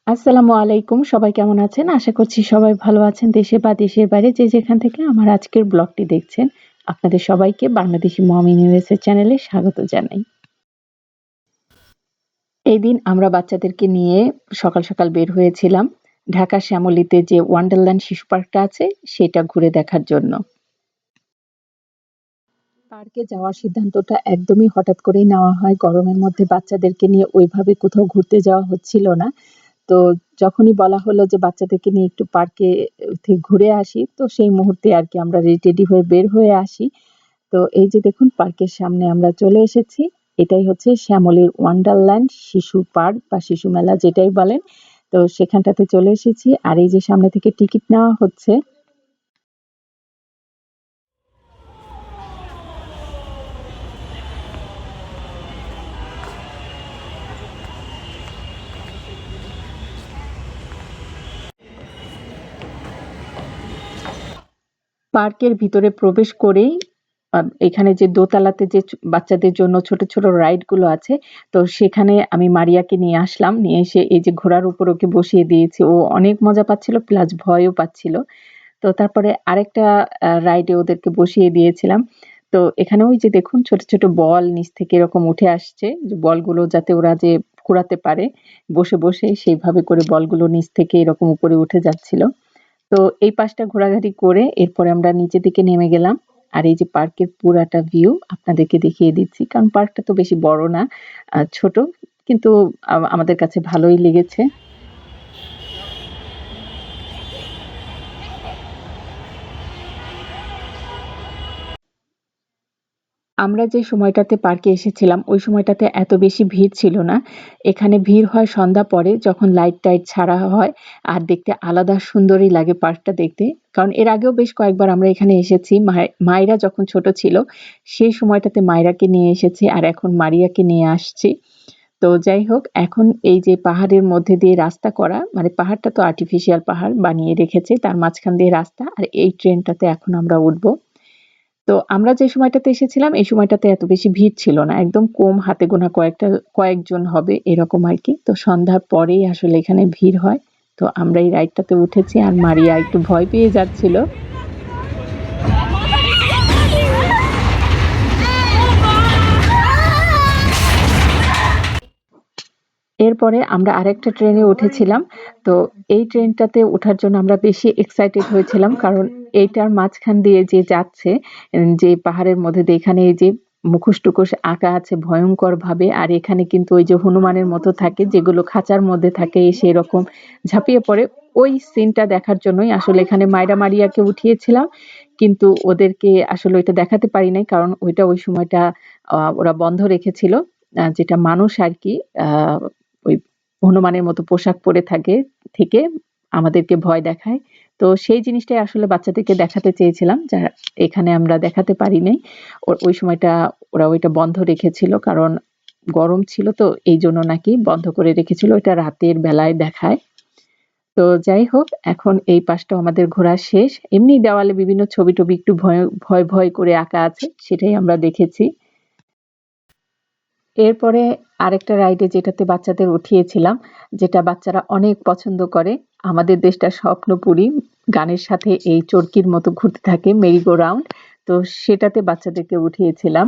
আসসালামু আলাইকুম। সবাই কেমন আছেন? আশা করছি সবাই ভালো আছেন। দেশে বা দেশের বাইরে যে যেখান থেকে আমার আজকের ব্লগটি দেখছেন, আপনাদের সবাইকে বাংলাদেশি মম ইন ইউএসএ চ্যানেলে স্বাগত জানাই। এইদিন আমরা বাচ্চাদেরকে নিয়ে সকাল, সকাল বের হয়েছিলাম ঢাকার শ্যামলীতে যে ওয়ান্ডারল্যান্ড শিশু পার্কটা আছে সেটা ঘুরে দেখার জন্য। পার্কে যাওয়ার সিদ্ধান্তটা একদমই হঠাৎ করেই নেওয়া হয়। গরমের মধ্যে বাচ্চাদেরকে নিয়ে ওইভাবে কোথাও ঘুরতে যাওয়া হচ্ছিল না। তো যখনই বলা হলো যে বাচ্চাদেরকে নিয়ে একটু পার্কে ঘুরে আসি, তো সেই মুহূর্তে আরকি আমরা রেডি হয়ে বের হয়ে আসি। তো এই যে দেখুন পার্কের সামনে আমরা চলে এসেছি। এটাই হচ্ছে শ্যামলীর ওয়ান্ডারল্যান্ড শিশু পার্ক বা শিশু মেলা যেটাই বলেন। তো সেখানটাতে চলে এসেছি। আর এই যে সামনে থেকে টিকিট নেওয়া হচ্ছে। পার্কের ভিতরে প্রবেশ করেই এখানে যে দোতলাতে যে বাচ্চাদের জন্য ছোট, ছোট রাইড গুলো আছে, তো সেখানে আমি মারিয়াকে নিয়ে আসলাম। নিয়ে এসে এই যে ঘোড়ার উপর ওকে বসিয়ে দিয়েছি। ও অনেক মজা পাচ্ছিল প্লাস ভয়ও পাচ্ছিল। তো তারপরে আরেকটা রাইডে ওদেরকে বসিয়ে দিয়েছিলাম। তো এখানে ওই যে দেখুন ছোট, ছোট বল নিচ থেকে এরকম উঠে আসছে। যে বলগুলো যাতে ওরা যে কুড়াতে পারে বসে, বসে সেইভাবে করে বলগুলো নিচ থেকে এরকম উপরে উঠে যাচ্ছিল। তো এই পাশটা ঘোরাঘুরি করে এরপরে আমরা নিচের দিকে নেমে গেলাম। আর এই যে পার্কের পুরাটা ভিউ আপনাদেরকে দেখিয়ে দিচ্ছি। কারণ পার্কটা তো বেশি বড় না, ছোট কিন্তু আমাদের কাছে ভালোই লেগেছে। আমরা যে সময়টাতে পার্কে এসেছিলাম ওই সময়টাতে এত বেশি ভিড় ছিল না। এখানে ভিড় হয় সন্ধ্যা পরে যখন লাইট-টাইট ছাড়া হয় আর দেখতে আলাদা সুন্দরই লাগে পার্কটা দেখতে। কারণ এর আগেও বেশ কয়েকবার আমরা এখানে এসেছি। মাইরা যখন ছোট ছিল সেই সময়টাতে মাইরাকে নিয়ে এসেছি আর এখন মারিয়াকে নিয়ে আসছি। তো যাই হোক এখন এই যে পাহাড়ের মধ্যে দিয়ে রাস্তা করা মানে পাহাড়টা তো আর্টিফিশিয়াল পাহাড় বানিয়ে রেখেছে তার মাঝখান দিয়ে রাস্তা আর এই ট্রেনটাতে এখন আমরা উঠবো। তো আমরা যে সময়টাতে এসেছিলাম এই সময়টাতে এত বেশি ভিড় ছিল না। একদম কম হাতে গোনা কয়েকজন হবে এরকম আরকি। তো সন্ধ্যার পরেই আসলে এখানে ভিড় হয়। তো আমরা এই রাইডটাতে উঠেছি আর মারিয়া একটু ভয় পেয়ে যাচ্ছিল। এরপরে আমরা আরেকটা ট্রেনে উঠেছিলাম। তো এই ট্রেনটাতে ওঠার জন্য আমরা বেশি এক্সাইটেড হয়েছিলাম। কারণ এইটার মাঝখান দিয়ে যে যাচ্ছে, যে পাহাড়ের মধ্যে দিয়ে এখানে এই যে মুখোশ-টুখোশ আঁকা আছে ভয়ংকরভাবে। আর এখানে কিন্তু ওই যে হনুমানের মতো থাকে যেগুলো খাঁচার মধ্যে থাকে এসে এরকম ঝাঁপিয়ে পড়ে। ওই সিনটা দেখার জন্যই আসলে এখানে মাইরা মারিয়াকে উঠিয়েছিলাম। কিন্তু ওদেরকে আসলে ওইটা দেখাতে পারি নাই। কারণ ওইটা ওই সময়টা ওরা বন্ধ রেখেছিল। যেটা মানুষ আরকি আ ওই হনুমানের মতো পোশাক পরে থেকে আমাদেরকে ভয় দেখায়। তো সেই জিনিসটাই আসলে বাচ্চাদেরকে দেখাতে চেয়েছিলাম যা এখানে আমরা দেখাতে পারি নাই। ওই সময়টা ওরা ওইটা বন্ধ রেখেছিল। কারণ গরম ছিল তো এইজন্য নাকি বন্ধ করে রেখেছিল। ওইটা রাতের বেলায় দেখায়। তো যাই হোক এখন এই পাশটাও আমাদের ঘোরা শেষ। এমনি দেওয়ালে বিভিন্ন ছবি-টবি একটু ভয় করে আঁকা আছে সেটাই আমরা দেখেছি। এরপরে আরেকটা রাইডে যেটাতে বাচ্চাদের উঠিয়েছিলাম, যেটা বাচ্চারা অনেক পছন্দ করে। আমাদের দেশটা স্বপ্নপুরী। গানের সাথে এই চরকির মতো ঘুরতে থাকে মেরি গো রাউন্ড। তো সেটাতে বাচ্চাদেরকে উঠিয়েছিলাম।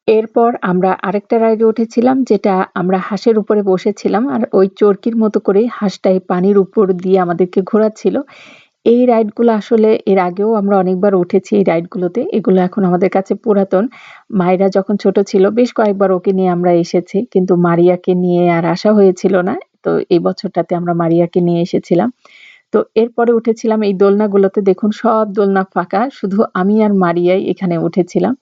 এরপর আমরা আরেকটা রাইডে উঠেছিলাম যেটা আমরা হাঁসের উপরে বসেছিলাম। আর ওই চরকির মতো করেই হাঁসটা এই পানির উপর দিয়ে আমাদেরকে ঘোরাচ্ছিল। এই রাইডগুলো আসলে এর আগেও আমরা অনেকবার উঠেছি এই রাইডগুলোতে। এগুলো এখন আমাদের কাছে পুরাতন। মাইরা যখন ছোট ছিল বেশ কয়েকবার ওকে নিয়ে আমরা এসেছি। কিন্তু মারিয়াকে নিয়ে আর আসা হয়েছিল না। তো এই বছরটাতে আমরা মারিয়াকে নিয়ে এসেছিলাম। তো এরপরে উঠেছিলাম এই দোলনাগুলোতে দেখুন সব দোলনা ফাঁকা। শুধু আমি আর মারিয়াই এখানে উঠেছিলাম।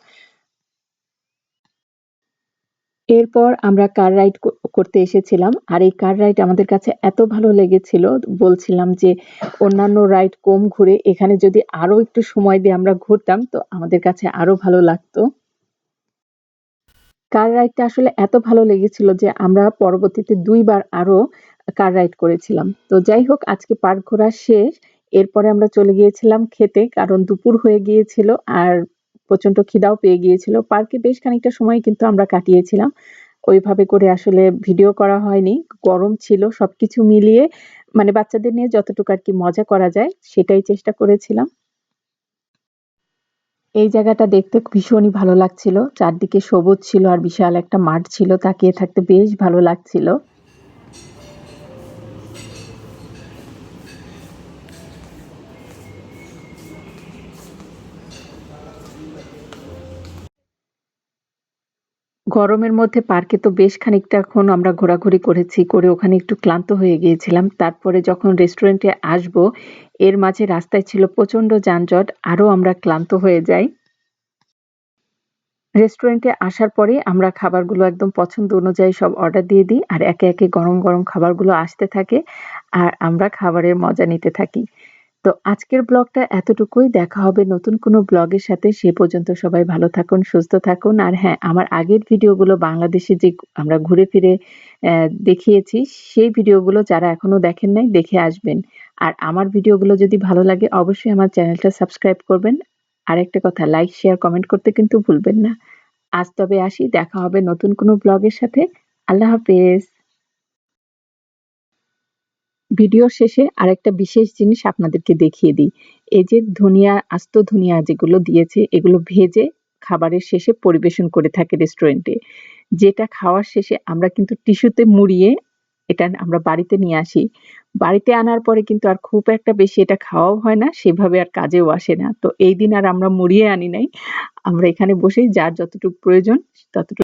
এরপর আমরা কার রাইড করতে এসেছিলাম। আর এই কার রাইড আমাদের কাছে এত ভালো লেগেছিল, বলছিলাম যে অন্যান্য রাইড কম ঘুরে এখানে যদি আরো একটু সময় দিয়ে আমরা ঘুরতাম তো আমাদের কাছে আরো ভালো লাগতো। কার রাইডটা আসলে এত ভালো লেগেছিল যে আমরা পরবর্তীতে ২ বার আরো কার রাইড করেছিলাম। তো যাই হোক আজকে পার্ক ঘোরা শেষ। এরপরে আমরা চলে গিয়েছিলাম খেতে কারণ দুপুর হয়ে গিয়েছিল আর প্রচন্ড খিদাও পেয়ে গিয়েছিল। পার্কে বেশ খানিকটা সময় কিন্তু আমরা কাটিয়েছিলাম। ওইভাবে করে আসলে ভিডিও করা হয়নি। গরম ছিল সবকিছু মিলিয়ে মানে বাচ্চাদের নিয়ে যতটুকু আরকি মজা করা যায় সেটাই চেষ্টা করেছিলাম। এই জায়গাটা দেখতে ভীষণই ভালো লাগছিল। চারদিকে সবুজ ছিল আর বিশাল একটা মাঠ ছিল। তাকিয়ে থাকতে বেশ ভালো লাগছিল। গরমের মধ্যে পার্কে তো বেশ খানিকটাক্ষণ আমরা ঘোরাঘুরি করেছি। করে ওখানে একটু ক্লান্ত হয়ে গিয়েছিলাম। তারপরে যখন রেস্টুরেন্টে আসবো, এর মাঝে রাস্তায় ছিল প্রচন্ড যানজট। আরো আমরা ক্লান্ত হয়ে যাই। রেস্টুরেন্টে আসার পরে আমরা খাবারগুলো একদম পছন্দ অনুযায়ী সব অর্ডার দিয়ে দিই। আর একে, একে গরম, গরম খাবারগুলো আসতে থাকে। আর আমরা খাবারের মজা নিতে থাকি। তো আজকের ব্লগটা এতটুকুই। দেখা হবে নতুন কোনো ব্লগের সাথে। সে পর্যন্ত সবাই ভালো থাকুন, সুস্থ থাকুন। আর হ্যাঁ, আমার আগের ভিডিওগুলো বাংলাদেশে যে আমরা ঘুরে ফিরে দেখিয়েছি, সেই ভিডিওগুলো যারা এখনো দেখেন নাই দেখে আসবেন। আর আমার ভিডিওগুলো যদি ভালো লাগে অবশ্যই আমার চ্যানেলটা সাবস্ক্রাইব করবেন। আরেকটা কথা লাইক, শেয়ার, কমেন্ট করতে কিন্তু ভুলবেন না। আজ তবে আসি। দেখা হবে নতুন কোনো ব্লগের সাথে। আল্লাহ হাফেজ। ভিডিওর শেষে আরেকটা বিশেষ জিনিস আপনাদেরকে দেখিয়ে দিই। এই যে ধনিয়া, আস্ত ধনিয়া যেগুলো দিয়েছে এগুলো ভেজে খাবারের শেষে পরিবেশন করে থাকে রেস্টুরেন্টে। যেটা খাওয়ার শেষে আমরা কিন্তু টিস্যুতে মুড়িয়ে এটা আমরা বাড়িতে নিয়ে আসি। বাড়িতে আনার পরে কিন্তু আর খুব একটা বেশি এটা খাওয়াও হয় না, সেভাবে আর কাজেও আসে না। তো এইদিন আর আমরা মুড়িয়ে আনি নাই। আমরা এখানে বসেই যার যতটুক প্রয়োজন ততটুক